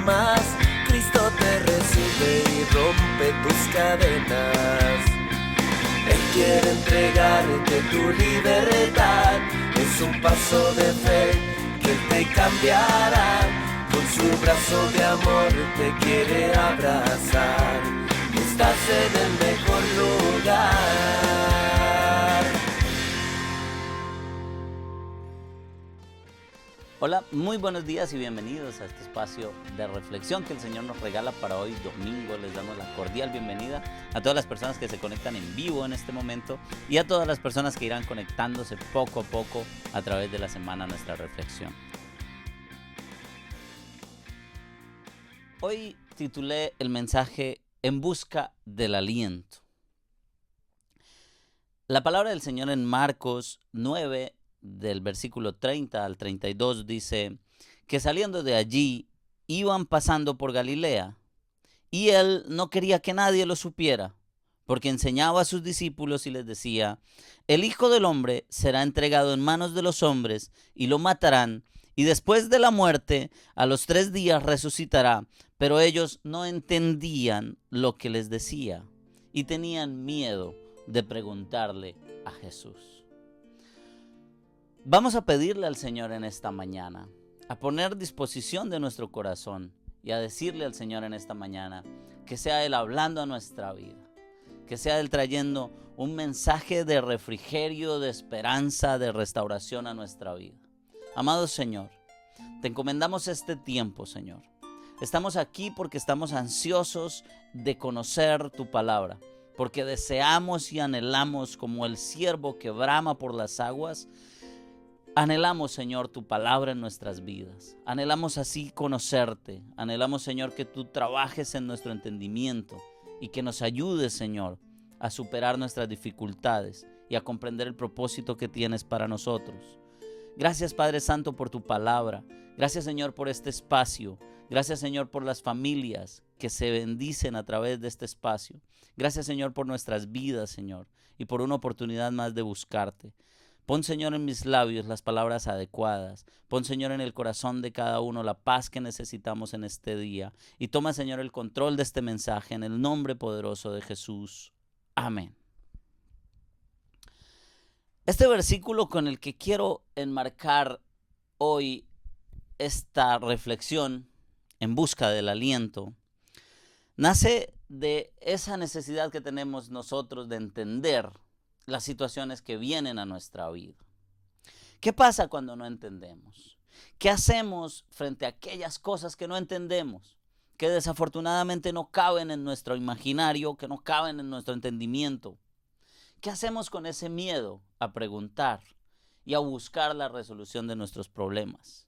más. Cristo te recibe y rompe tus cadenas. Él quiere entregarte tu libertad. Es un paso de fe que Él te cambiará. Con su brazo de amor te quiere abrazar. Estás en el mejor lugar. Hola, muy buenos días y bienvenidos a este espacio de reflexión que el Señor nos regala para hoy domingo. Les damos la cordial bienvenida a todas las personas que se conectan en vivo en este momento y a todas las personas que irán conectándose poco a poco a través de la semana a nuestra reflexión. Hoy titulé el mensaje En busca del aliento. La palabra del Señor en Marcos 9, del versículo 30 al 32, dice que saliendo de allí iban pasando por Galilea, y Él no quería que nadie lo supiera, porque enseñaba a sus discípulos y les decía: el Hijo del Hombre será entregado en manos de los hombres, y lo matarán, y después de la muerte, a los 3 días resucitará. Pero ellos no entendían lo que les decía, y tenían miedo de preguntarle a Jesús. Vamos a pedirle al Señor en esta mañana, a poner disposición de nuestro corazón y a decirle al Señor en esta mañana que sea Él hablando a nuestra vida, que sea Él trayendo un mensaje de refrigerio, de esperanza, de restauración a nuestra vida. Amado Señor, te encomendamos este tiempo, Señor. Estamos aquí porque estamos ansiosos de conocer tu palabra, porque deseamos y anhelamos, como el ciervo que brama por las aguas. Anhelamos, Señor, tu palabra en nuestras vidas. Anhelamos así conocerte. Anhelamos, Señor, que tú trabajes en nuestro entendimiento y que nos ayudes, Señor, a superar nuestras dificultades y a comprender el propósito que tienes para nosotros. Gracias, Padre Santo, por tu palabra. Gracias, Señor, por este espacio. Gracias, Señor, por las familias que se bendicen a través de este espacio. Gracias, Señor, por nuestras vidas, Señor, y por una oportunidad más de buscarte. Pon, Señor, en mis labios las palabras adecuadas. Pon, Señor, en el corazón de cada uno la paz que necesitamos en este día. Y toma, Señor, el control de este mensaje en el nombre poderoso de Jesús. Amén. Este versículo con el que quiero enmarcar hoy esta reflexión en busca del aliento nace de esa necesidad que tenemos nosotros de entender las situaciones que vienen a nuestra vida. ¿Qué pasa cuando no entendemos? ¿Qué hacemos frente a aquellas cosas que no entendemos, que desafortunadamente no caben en nuestro imaginario, que no caben en nuestro entendimiento? ¿Qué hacemos con ese miedo a preguntar y a buscar la resolución de nuestros problemas?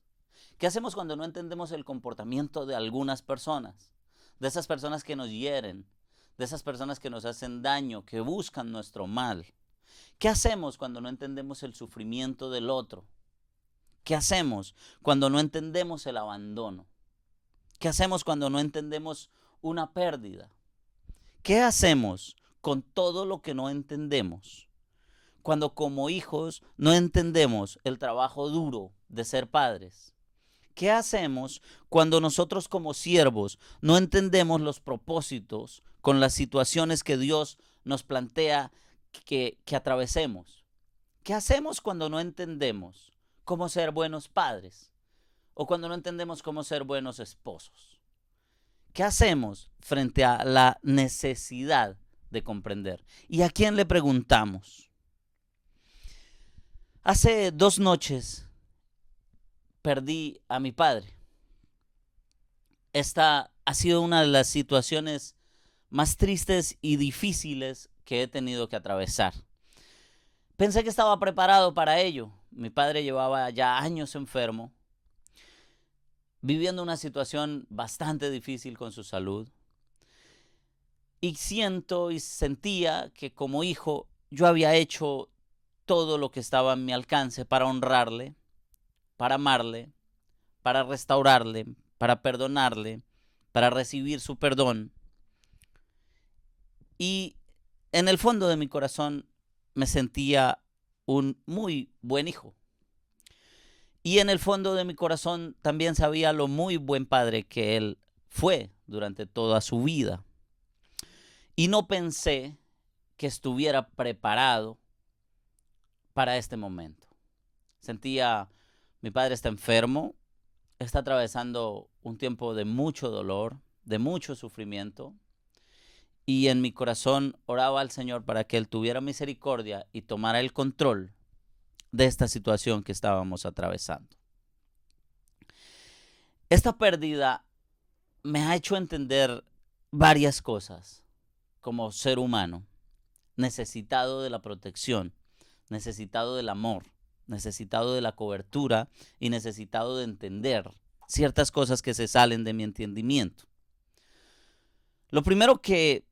¿Qué hacemos cuando no entendemos el comportamiento de algunas personas? De esas personas que nos hieren, de esas personas que nos hacen daño, que buscan nuestro mal. ¿Qué hacemos cuando no entendemos el sufrimiento del otro? ¿Qué hacemos cuando no entendemos el abandono? ¿Qué hacemos cuando no entendemos una pérdida? ¿Qué hacemos con todo lo que no entendemos? Cuando como hijos no entendemos el trabajo duro de ser padres. ¿Qué hacemos cuando nosotros como siervos no entendemos los propósitos con las situaciones que Dios nos plantea que atravesemos? ¿Qué hacemos cuando no entendemos cómo ser buenos padres? ¿O cuando no entendemos cómo ser buenos esposos? ¿Qué hacemos frente a la necesidad de comprender? ¿Y a quién le preguntamos? Hace 2 noches perdí a mi padre. Esta ha sido una de las situaciones más tristes y difíciles que he tenido que atravesar. Pensé que estaba preparado para ello. Mi padre llevaba ya años enfermo, viviendo una situación bastante difícil con su salud. Y siento y sentía que como hijo yo había hecho todo lo que estaba a mi alcance para honrarle, para amarle, para restaurarle, para perdonarle, para recibir su perdón. Y en el fondo de mi corazón me sentía un muy buen hijo. Y en el fondo de mi corazón también sabía lo muy buen padre que él fue durante toda su vida. Y no pensé que estuviera preparado para este momento. Sentía, mi padre está enfermo, está atravesando un tiempo de mucho dolor, de mucho sufrimiento. Y en mi corazón oraba al Señor para que Él tuviera misericordia y tomara el control de esta situación que estábamos atravesando. Esta pérdida me ha hecho entender varias cosas como ser humano, necesitado de la protección, necesitado del amor, necesitado de la cobertura y necesitado de entender ciertas cosas que se salen de mi entendimiento. Lo primero que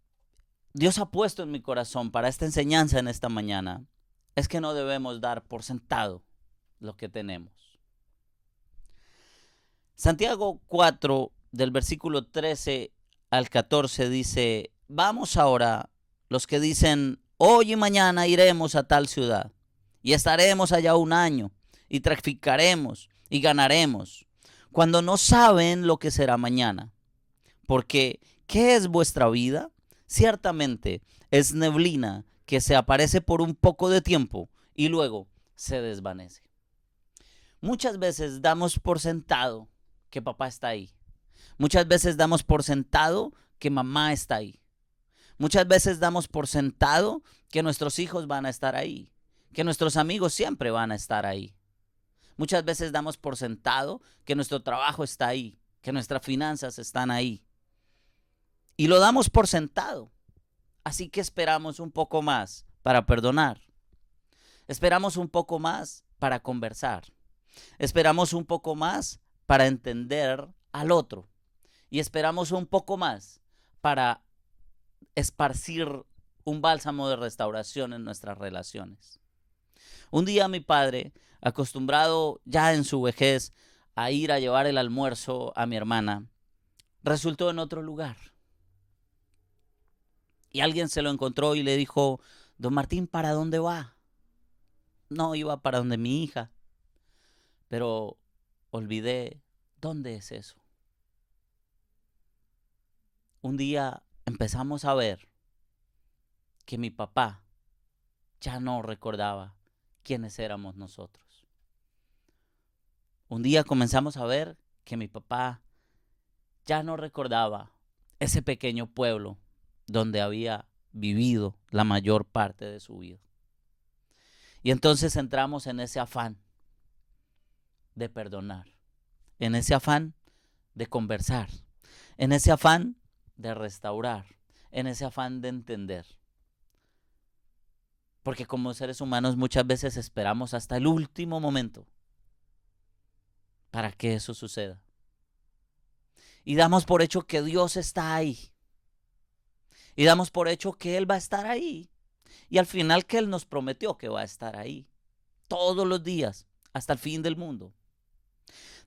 Dios ha puesto en mi corazón para esta enseñanza en esta mañana es que no debemos dar por sentado lo que tenemos. Santiago 4, del versículo 13 al 14 dice: vamos ahora los que dicen, hoy y mañana iremos a tal ciudad y estaremos allá un año y traficaremos y ganaremos, cuando no saben lo que será mañana. Porque, ¿qué es vuestra vida? Ciertamente es neblina que se aparece por un poco de tiempo y luego se desvanece. Muchas veces damos por sentado que papá está ahí. Muchas veces damos por sentado que mamá está ahí. Muchas veces damos por sentado que nuestros hijos van a estar ahí, que nuestros amigos siempre van a estar ahí. Muchas veces damos por sentado que nuestro trabajo está ahí, que nuestras finanzas están ahí. Y lo damos por sentado. Así que esperamos un poco más para perdonar. Esperamos un poco más para conversar. Esperamos un poco más para entender al otro. Y esperamos un poco más para esparcir un bálsamo de restauración en nuestras relaciones. Un día mi padre, acostumbrado ya en su vejez a ir a llevar el almuerzo a mi hermana, resultó en otro lugar. Y alguien se lo encontró y le dijo: don Martín, ¿para dónde va? No, iba para donde mi hija. Pero olvidé, ¿dónde es eso? Un día empezamos a ver que mi papá ya no recordaba quiénes éramos nosotros. Un día comenzamos a ver que mi papá ya no recordaba ese pequeño pueblo donde había vivido la mayor parte de su vida. Y entonces entramos en ese afán de perdonar, en ese afán de conversar, en ese afán de restaurar, en ese afán de entender. Porque como seres humanos muchas veces esperamos hasta el último momento para que eso suceda. Y damos por hecho que Dios está ahí. Y damos por hecho que Él va a estar ahí. Y al final que Él nos prometió que va a estar ahí. Todos los días, hasta el fin del mundo.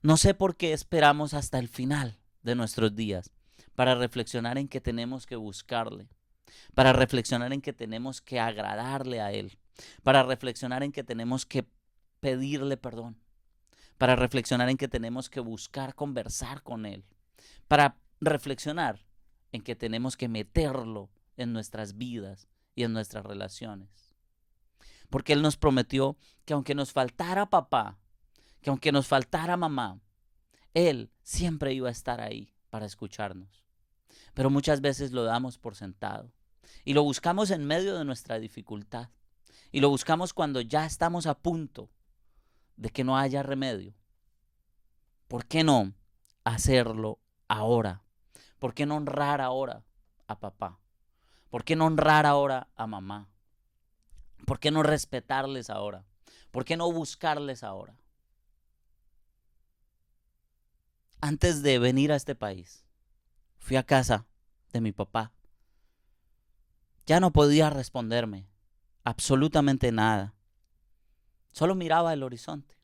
No sé por qué esperamos hasta el final de nuestros días para reflexionar en que tenemos que buscarle. Para reflexionar en que tenemos que agradarle a Él. Para reflexionar en que tenemos que pedirle perdón. Para reflexionar en que tenemos que buscar conversar con Él. Para reflexionar en que tenemos que meterlo en nuestras vidas y en nuestras relaciones. Porque Él nos prometió que aunque nos faltara papá, que aunque nos faltara mamá, Él siempre iba a estar ahí para escucharnos. Pero muchas veces lo damos por sentado. Y lo buscamos en medio de nuestra dificultad. Y lo buscamos cuando ya estamos a punto de que no haya remedio. ¿Por qué no hacerlo ahora? ¿Por qué no honrar ahora a papá? ¿Por qué no honrar ahora a mamá? ¿Por qué no respetarles ahora? ¿Por qué no buscarles ahora? Antes de venir a este país, fui a casa de mi papá. Ya no podía responderme absolutamente nada. Solo miraba el horizonte.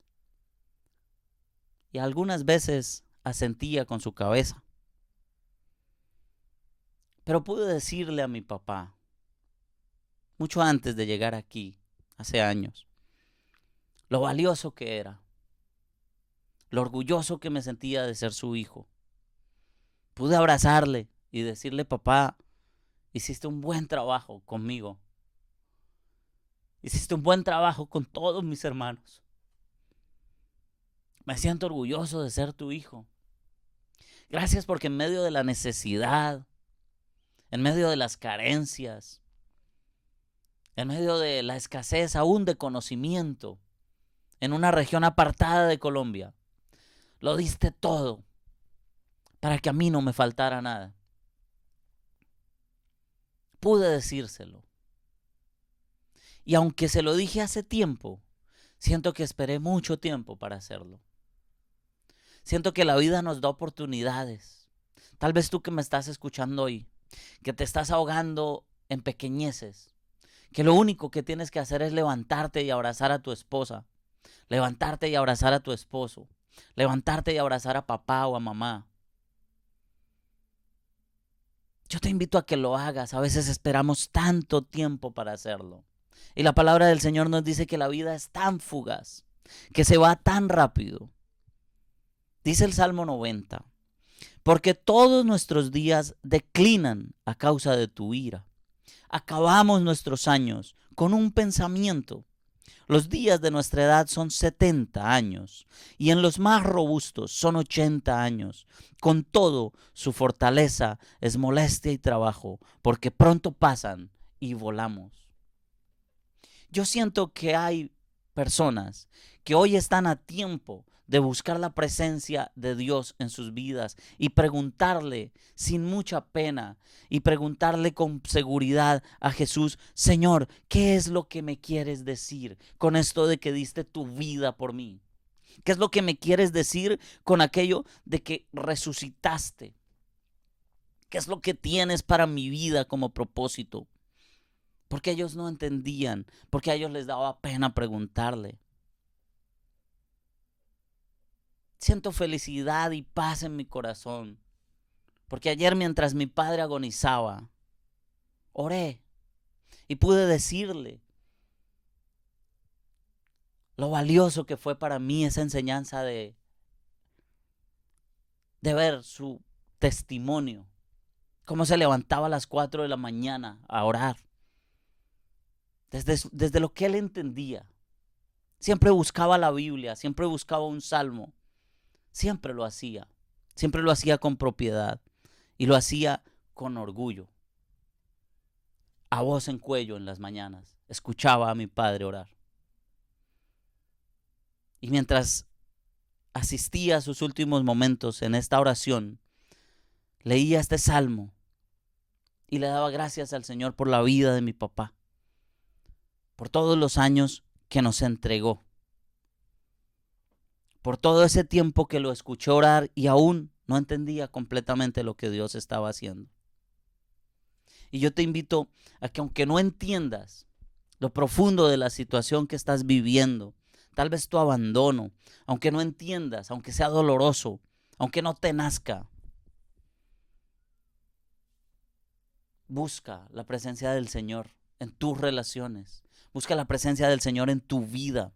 Y algunas veces asentía con su cabeza. Pero pude decirle a mi papá, mucho antes de llegar aquí, hace años, lo valioso que era, lo orgulloso que me sentía de ser su hijo, Pude abrazarle y decirle: papá, hiciste un buen trabajo conmigo. Hiciste un buen trabajo con todos mis hermanos. Me siento orgulloso de ser tu hijo. Gracias porque en medio de la necesidad, en medio de las carencias, en medio de la escasez aún de conocimiento, en una región apartada de Colombia, lo diste todo para que a mí no me faltara nada. Pude decírselo. Y aunque se lo dije hace tiempo, siento que esperé mucho tiempo para hacerlo. Siento que la vida nos da oportunidades. Tal vez tú que me estás escuchando hoy, que te estás ahogando en pequeñeces, que lo único que tienes que hacer es levantarte y abrazar a tu esposa, levantarte y abrazar a tu esposo, levantarte y abrazar a papá o a mamá. Yo te invito a que lo hagas. A veces esperamos tanto tiempo para hacerlo. Y la palabra del Señor nos dice que la vida es tan fugaz, que se va tan rápido. Dice el Salmo 90, porque todos nuestros días declinan a causa de tu ira. Acabamos nuestros años con un pensamiento. Los días de nuestra edad son 70 años y en los más robustos son 80 años. Con todo, su fortaleza es molestia y trabajo, porque pronto pasan y volamos. Yo siento que hay personas que hoy están a tiempo de buscar la presencia de Dios en sus vidas y preguntarle sin mucha pena y preguntarle con seguridad a Jesús: Señor, ¿qué es lo que me quieres decir con esto de que diste tu vida por mí? ¿Qué es lo que me quieres decir con aquello de que resucitaste? ¿Qué es lo que tienes para mi vida como propósito? Porque ellos no entendían, porque a ellos les daba pena preguntarle. Siento felicidad y paz en mi corazón, porque ayer mientras mi padre agonizaba, oré y pude decirle lo valioso que fue para mí esa enseñanza de ver su testimonio, cómo se levantaba a las 4 de la mañana a orar, desde lo que él entendía. Siempre buscaba la Biblia, siempre buscaba un salmo, siempre lo hacía con propiedad y lo hacía con orgullo. A voz en cuello en las mañanas, escuchaba a mi padre orar. Y mientras asistía a sus últimos momentos en esta oración, leía este salmo y le daba gracias al Señor por la vida de mi papá, por todos los años que nos entregó, por todo ese tiempo que lo escuché orar y aún no entendía completamente lo que Dios estaba haciendo. Y yo te invito a que, aunque no entiendas lo profundo de la situación que estás viviendo, tal vez tu abandono, aunque no entiendas, aunque sea doloroso, aunque no te nazca, busca la presencia del Señor en tus relaciones. Busca la presencia del Señor en tu vida.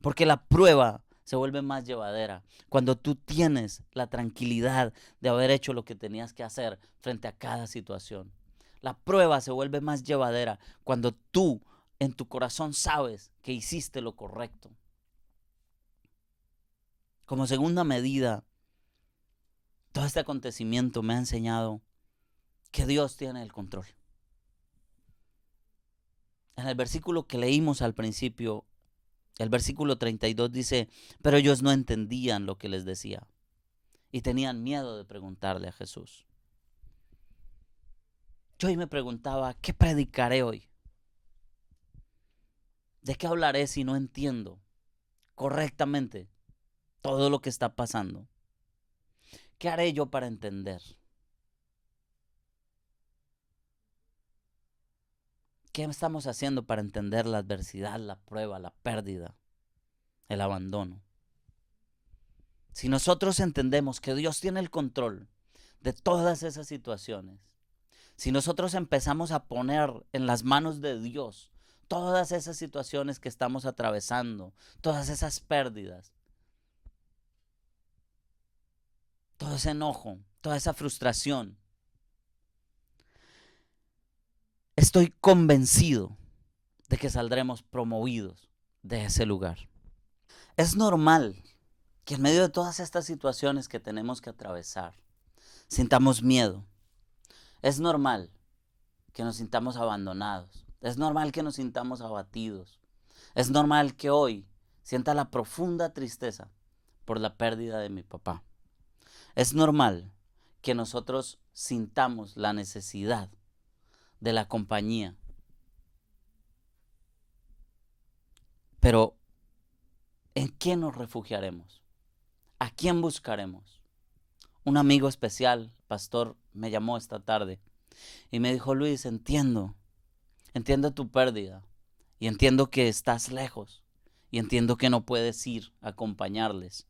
Porque la prueba se vuelve más llevadera cuando tú tienes la tranquilidad de haber hecho lo que tenías que hacer frente a cada situación. La prueba se vuelve más llevadera cuando tú en tu corazón sabes que hiciste lo correcto. Como segunda medida, todo este acontecimiento me ha enseñado que Dios tiene el control. En el versículo que leímos al principio, el versículo 32 dice: pero ellos no entendían lo que les decía y tenían miedo de preguntarle a Jesús. Yo hoy me preguntaba: ¿qué predicaré hoy? ¿De qué hablaré si no entiendo correctamente todo lo que está pasando? ¿Qué haré yo para entender? ¿Qué estamos haciendo para entender la adversidad, la prueba, la pérdida, el abandono? Si nosotros entendemos que Dios tiene el control de todas esas situaciones, si nosotros empezamos a poner en las manos de Dios todas esas situaciones que estamos atravesando, todas esas pérdidas, todo ese enojo, toda esa frustración, estoy convencido de que saldremos promovidos de ese lugar. Es normal que en medio de todas estas situaciones que tenemos que atravesar, sintamos miedo. Es normal que nos sintamos abandonados. Es normal que nos sintamos abatidos. Es normal que hoy sienta la profunda tristeza por la pérdida de mi papá. Es normal que nosotros sintamos la necesidad de la compañía. Pero, ¿en quién nos refugiaremos? ¿A quién buscaremos? Un amigo especial, pastor, me llamó esta tarde y me dijo: Luis, entiendo tu pérdida y entiendo que estás lejos y entiendo que no puedes ir a acompañarles.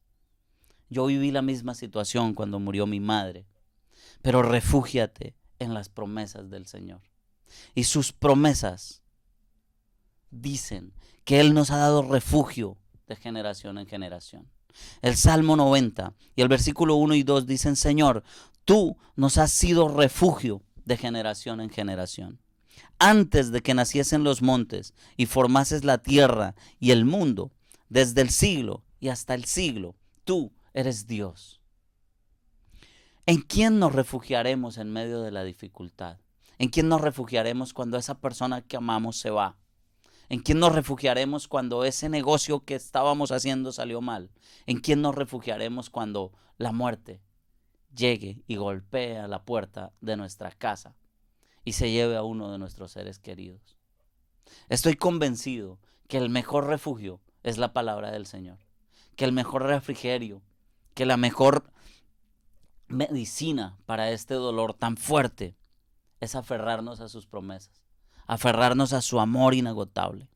Yo viví la misma situación cuando murió mi madre, pero refúgiate en las promesas del Señor. Y sus promesas dicen que Él nos ha dado refugio de generación en generación. El Salmo 90 y el versículo 1 y 2 dicen: Señor, tú nos has sido refugio de generación en generación. Antes de que naciesen los montes y formases la tierra y el mundo, desde el siglo y hasta el siglo, tú eres Dios. ¿En quién nos refugiaremos en medio de la dificultad? ¿En quién nos refugiaremos cuando esa persona que amamos se va? ¿En quién nos refugiaremos cuando ese negocio que estábamos haciendo salió mal? ¿En quién nos refugiaremos cuando la muerte llegue y golpee a la puerta de nuestra casa y se lleve a uno de nuestros seres queridos? Estoy convencido que el mejor refugio es la palabra del Señor, que el mejor refrigerio, que la mejor medicina para este dolor tan fuerte es aferrarnos a sus promesas, aferrarnos a su amor inagotable.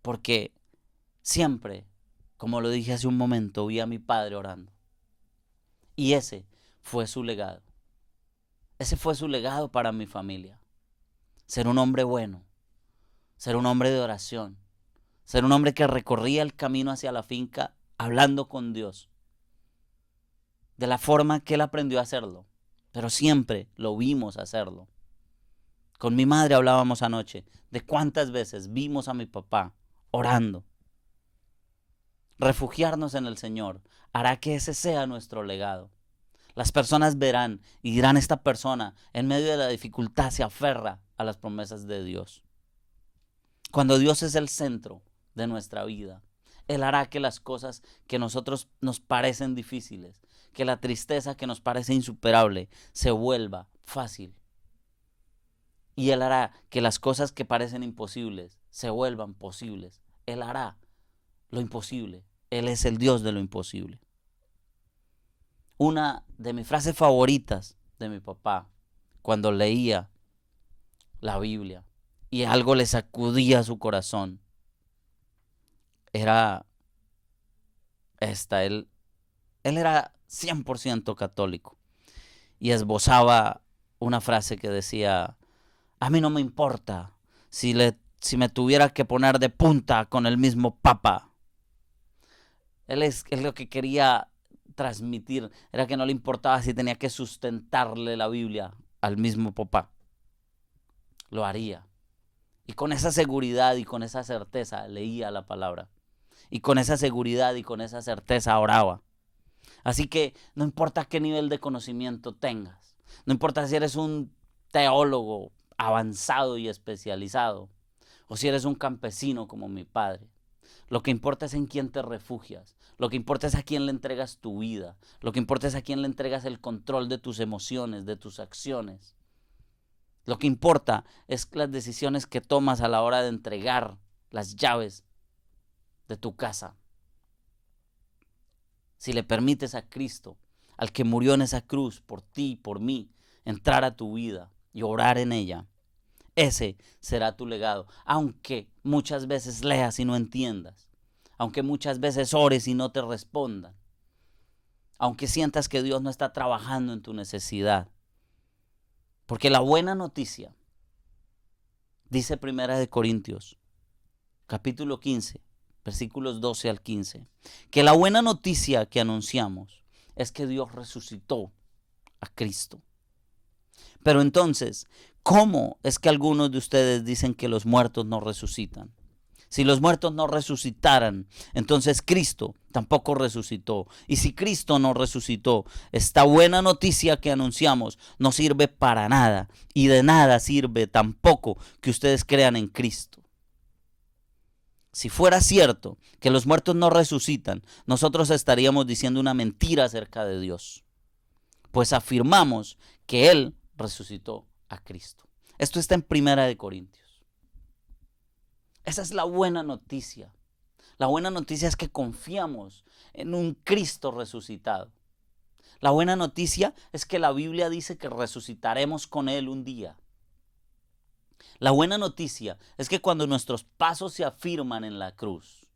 Porque siempre, como lo dije hace un momento, vi a mi padre orando. Y ese fue su legado. Ese fue su legado para mi familia. Ser un hombre bueno, ser un hombre de oración, ser un hombre que recorría el camino hacia la finca hablando con Dios, de la forma que él aprendió a hacerlo, pero siempre lo vimos hacerlo. Con mi madre hablábamos anoche de cuántas veces vimos a mi papá orando. Refugiarnos en el Señor hará que ese sea nuestro legado. Las personas verán y dirán: esta persona en medio de la dificultad se aferra a las promesas de Dios. Cuando Dios es el centro de nuestra vida, Él hará que las cosas que a nosotros nos parecen difíciles, que la tristeza que nos parece insuperable, se vuelva fácil. Y Él hará que las cosas que parecen imposibles se vuelvan posibles. Él hará lo imposible. Él es el Dios de lo imposible. Una de mis frases favoritas de mi papá, cuando leía la Biblia y algo le sacudía su corazón, era esta. Él era 100% católico y esbozaba una frase que decía: a mí no me importa si me tuviera que poner de punta con el mismo papa. Él lo que quería transmitir era que no le importaba si tenía que sustentarle la Biblia al mismo papá. Lo haría. Y con esa seguridad y con esa certeza leía la palabra. Y con esa seguridad y con esa certeza oraba. Así que no importa qué nivel de conocimiento tengas, no importa si eres un teólogo avanzado y especializado, o si eres un campesino como mi padre, lo que importa es en quién te refugias, lo que importa es a quién le entregas tu vida, lo que importa es a quién le entregas el control de tus emociones, de tus acciones. Lo que importa es las decisiones que tomas a la hora de entregar las llaves de tu casa. Si le permites a Cristo, al que murió en esa cruz por ti y por mí, entrar a tu vida y orar en ella, ese será tu legado. Aunque muchas veces leas y no entiendas, aunque muchas veces ores y no te respondan, aunque sientas que Dios no está trabajando en tu necesidad. Porque la buena noticia, dice 1 Corintios, capítulo 15, versículos 12 al 15, que la buena noticia que anunciamos es que Dios resucitó a Cristo. Pero entonces, ¿cómo es que algunos de ustedes dicen que los muertos no resucitan? Si los muertos no resucitaran, entonces Cristo tampoco resucitó. Y si Cristo no resucitó, esta buena noticia que anunciamos no sirve para nada. Y de nada sirve tampoco que ustedes crean en Cristo. Si fuera cierto que los muertos no resucitan, nosotros estaríamos diciendo una mentira acerca de Dios. Pues afirmamos que Él resucitó a Cristo. Esto está en 1 Corintios. Esa es la buena noticia. La buena noticia es que confiamos en un Cristo resucitado. La buena noticia es que la Biblia dice que resucitaremos con Él un día. La buena noticia es que cuando nuestros pasos se afirman en la cruz,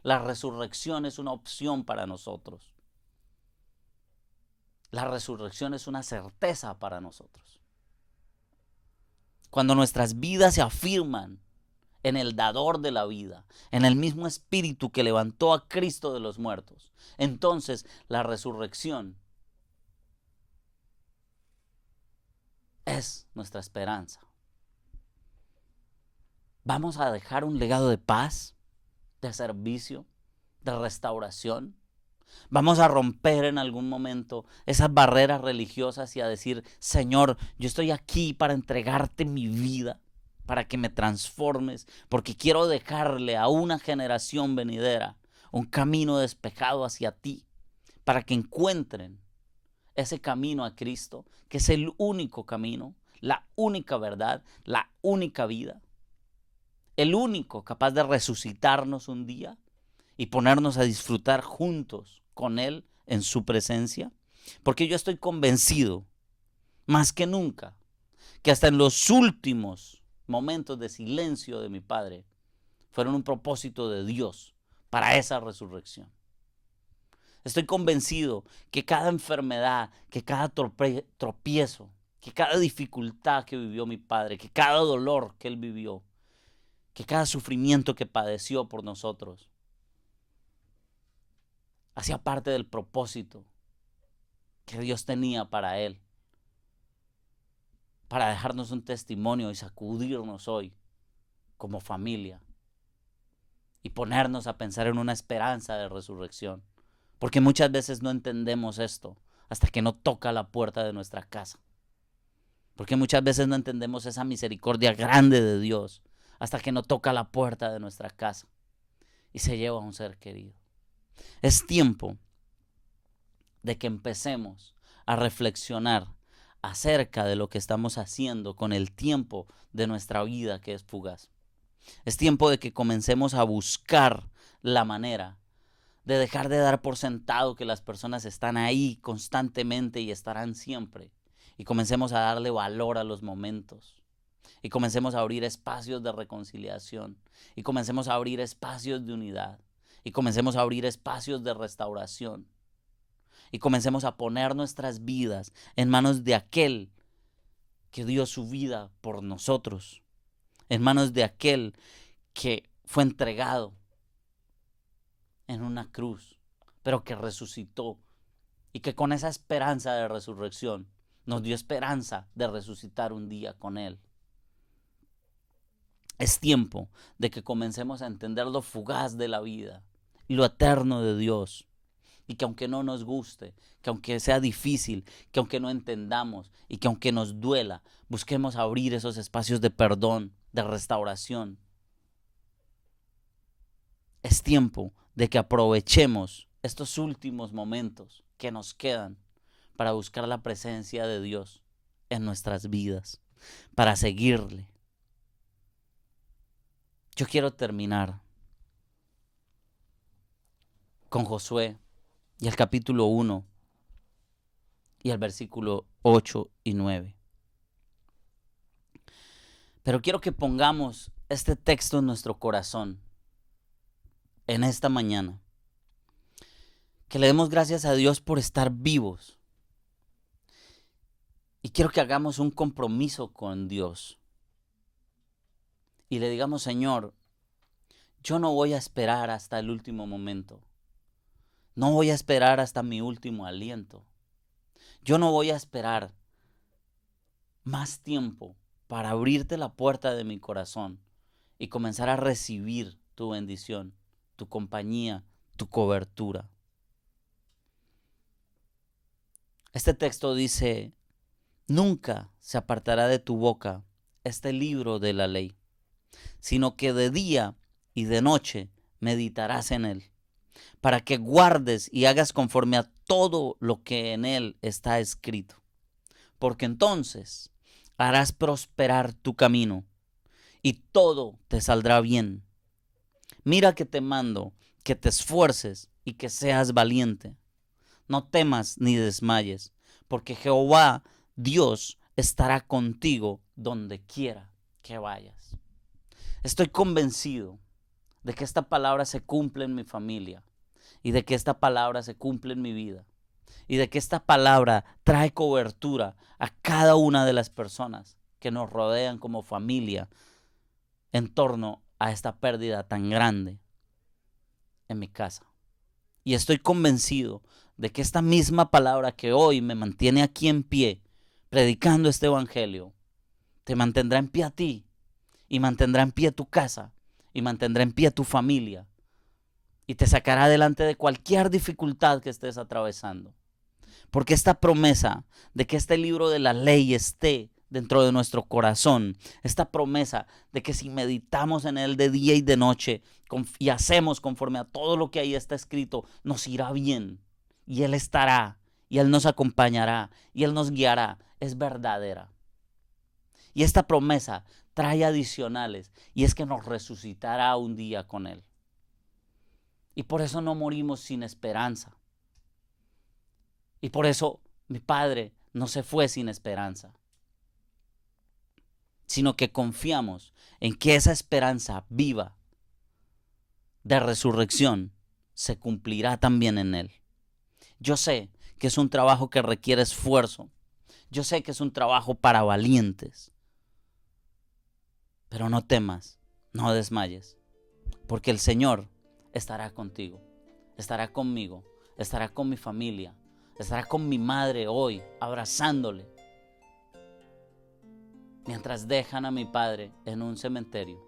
la resurrección es una opción para nosotros. La resurrección es una certeza para nosotros. Cuando nuestras vidas se afirman en el dador de la vida, en el mismo espíritu que levantó a Cristo de los muertos, entonces la resurrección es nuestra esperanza. Vamos a dejar un legado de paz, de servicio, de restauración. Vamos a romper en algún momento esas barreras religiosas y a decir, Señor, yo estoy aquí para entregarte mi vida, para que me transformes, porque quiero dejarle a una generación venidera un camino despejado hacia ti, para que encuentren ese camino a Cristo, que es el único camino, la única verdad, la única vida, el único capaz de resucitarnos un día y ponernos a disfrutar juntos con Él en su presencia. Porque yo estoy convencido, más que nunca, que hasta en los últimos momentos de silencio de mi Padre fueron un propósito de Dios para esa resurrección. Estoy convencido que cada enfermedad, que cada tropiezo, que cada dificultad que vivió mi Padre, que cada dolor que Él vivió, que cada sufrimiento que padeció por nosotros, hacía parte del propósito que Dios tenía para Él, para dejarnos un testimonio y sacudirnos hoy como familia y ponernos a pensar en una esperanza de resurrección. Porque muchas veces no entendemos esto hasta que no toca la puerta de nuestra casa. Porque muchas veces no entendemos esa misericordia grande de Dios hasta que no toca la puerta de nuestra casa y se lleva a un ser querido. Es tiempo de que empecemos a reflexionar acerca de lo que estamos haciendo con el tiempo de nuestra vida que es fugaz. Es tiempo de que comencemos a buscar la manera de dejar de dar por sentado que las personas están ahí constantemente y estarán siempre. Y comencemos a darle valor a los momentos. Y comencemos a abrir espacios de reconciliación. Y comencemos a abrir espacios de unidad. Y comencemos a abrir espacios de restauración. Y comencemos a poner nuestras vidas en manos de aquel que dio su vida por nosotros. En manos de aquel que fue entregado en una cruz, pero que resucitó y que con esa esperanza de resurrección nos dio esperanza de resucitar un día con Él. Es tiempo de que comencemos a entender lo fugaz de la vida y lo eterno de Dios. Y que aunque no nos guste, que aunque sea difícil, que aunque no entendamos y que aunque nos duela, busquemos abrir esos espacios de perdón, de restauración. Es tiempo de que aprovechemos estos últimos momentos que nos quedan para buscar la presencia de Dios en nuestras vidas, para seguirle. Yo quiero terminar con Josué y el capítulo 1 y el versículo 8 y 9. Pero quiero que pongamos este texto en nuestro corazón en esta mañana. Que le demos gracias a Dios por estar vivos. Y quiero que hagamos un compromiso con Dios. Y le digamos, Señor, yo no voy a esperar hasta el último momento. No voy a esperar hasta mi último aliento. Yo no voy a esperar más tiempo para abrirte la puerta de mi corazón y comenzar a recibir tu bendición, tu compañía, tu cobertura. Este texto dice: nunca se apartará de tu boca este libro de la ley, sino que de día y de noche meditarás en él, para que guardes y hagas conforme a todo lo que en él está escrito. Porque entonces harás prosperar tu camino y todo te saldrá bien. Mira que te mando que te esfuerces y que seas valiente. No temas ni desmayes, porque Jehová Dios estará contigo donde quiera que vayas. Estoy convencido de que esta palabra se cumple en mi familia y de que esta palabra se cumple en mi vida y de que esta palabra trae cobertura a cada una de las personas que nos rodean como familia en torno a esta pérdida tan grande en mi casa. Y estoy convencido de que esta misma palabra que hoy me mantiene aquí en pie, predicando este evangelio, te mantendrá en pie a ti, y mantendrá en pie tu casa, y mantendrá en pie tu familia, y te sacará adelante de cualquier dificultad que estés atravesando. Porque esta promesa de que este libro de la ley esté dentro de nuestro corazón, esta promesa de que si meditamos en él de día y de noche y hacemos conforme a todo lo que ahí está escrito, nos irá bien, y él estará, y él nos acompañará, y él nos guiará, es verdadera. Y esta promesa trae adicionales, y es que nos resucitará un día con él. Y por eso no morimos sin esperanza. Y por eso mi padre no se fue sin esperanza, sino que confiamos en que esa esperanza viva de resurrección se cumplirá también en él. Yo sé que es un trabajo que requiere esfuerzo. Yo sé que es un trabajo para valientes. Pero no temas, no desmayes, porque el Señor estará contigo, estará conmigo, estará con mi familia, estará con mi madre hoy, abrazándole, mientras dejan a mi padre en un cementerio.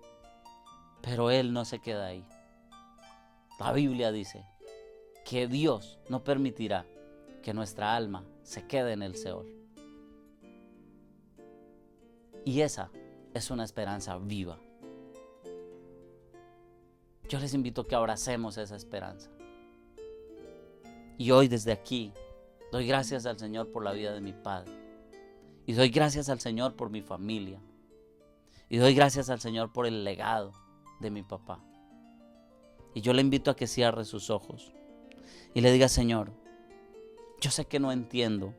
Pero él no se queda ahí. La Biblia dice que Dios no permitirá que nuestra alma se quede en el Seol. Y esa es una esperanza viva. Yo les invito a que abracemos esa esperanza. Y hoy desde aquí doy gracias al Señor por la vida de mi padre. Y doy gracias al Señor por mi familia. Y doy gracias al Señor por el legado de mi papá. Y yo le invito a que cierre sus ojos y le diga: Señor, yo sé que no entiendo.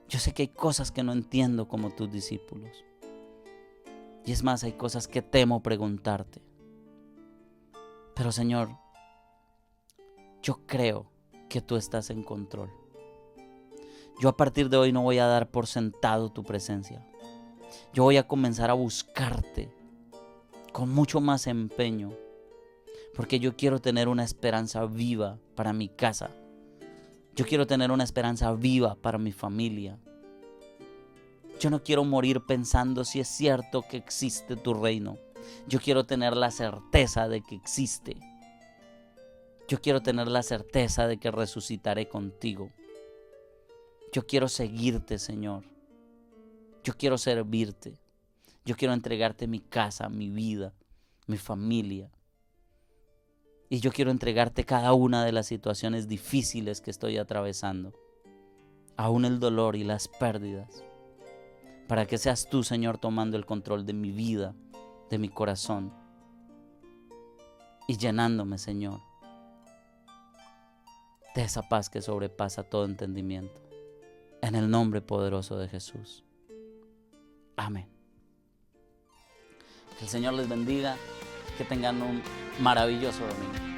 Yo sé que hay cosas que no entiendo como tus discípulos. Y es más, hay cosas que temo preguntarte. Pero Señor, yo creo que tú estás en control. Yo a partir de hoy no voy a dar por sentado tu presencia. Yo voy a comenzar a buscarte con mucho más empeño, porque yo quiero tener una esperanza viva para mi casa. Yo quiero tener una esperanza viva para mi familia. Yo no quiero morir pensando si es cierto que existe tu reino. Yo quiero tener la certeza de que existe. Yo quiero tener la certeza de que resucitaré contigo. Yo quiero seguirte, Señor. Yo quiero servirte. Yo quiero entregarte mi casa, mi vida, mi familia. Y yo quiero entregarte cada una de las situaciones difíciles que estoy atravesando, aún el dolor y las pérdidas, para que seas tú, Señor, tomando el control de mi vida, de mi corazón, y llenándome, Señor, de esa paz que sobrepasa todo entendimiento. En el nombre poderoso de Jesús. Amén. Que el Señor les bendiga, que tengan un maravilloso domingo.